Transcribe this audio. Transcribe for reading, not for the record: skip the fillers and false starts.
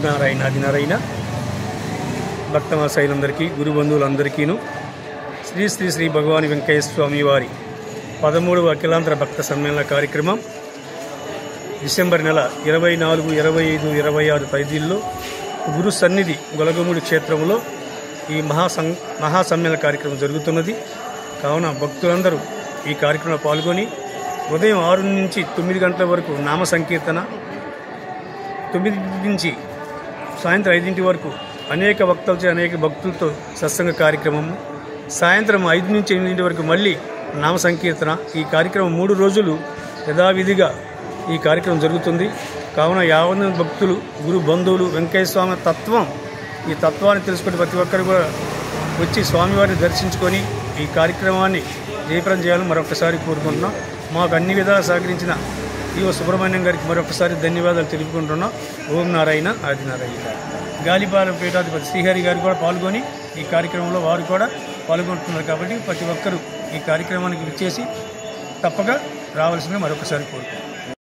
నారాయణ ఆదినారాయణ భక్తమాశైలందరికీ గురు బంధువులందరికీను శ్రీ శ్రీ శ్రీ భగవాన్ వెంకయ్య స్వామి వారి 13వ అఖిలాంధ్ర భక్త సమ్మేళన కార్యక్రమం డిసెంబర్ నెల 24, 25, 26 తేదీల్లో గురు సన్నిధి గొలగమూడి క్షేత్రంలో ఈ మహాసమ్మేళన కార్యక్రమం జరుగుతున్నది. కావున భక్తులందరూ ఈ కార్యక్రమంలో పాల్గొని ఉదయం 6 నుంచి 9 గంటల వరకు నామ సంకీర్తన, 9 నుంచి సాయంత్రం 5 వరకు అనేక భక్తులతో సత్సంగ కార్యక్రమం, సాయంత్రం 5 నుంచి 8 వరకు మళ్ళీ నామ సంకీర్తన. ఈ కార్యక్రమం 3 రోజులు యథావిధిగా ఈ కార్యక్రమం జరుగుతుంది. కావున 50 భక్తులు, గురు బంధువులు, వెంకయ్య స్వామి తత్వం, ఈ తత్వాన్ని తెలుసుకుని ప్రతి ఒక్కరు కూడా వచ్చి స్వామివారిని దర్శించుకొని ఈ కార్యక్రమాన్ని జయప్రదం చేయాలని మరొకసారి కోరుకుంటున్నాం. మాకు అన్ని విధాలు సహకరించిన ఈవో సుబ్రహ్మణ్యం గారికి మరొకసారి ధన్యవాదాలు తెలుపుకుంటున్నాం. ఓం నారాయణ ఆదినారాయణ. గాలిపాలెం పీఠాధిపతి శ్రీహరి గారు కూడా పాల్గొని ఈ కార్యక్రమంలో వారు కూడా పాల్గొంటున్నారు. కాబట్టి ప్రతి ఒక్కరూ ఈ కార్యక్రమానికి విచ్చేసి తప్పక రావాల్సిందిగా మరొకసారి కోరుకుంటున్నాం.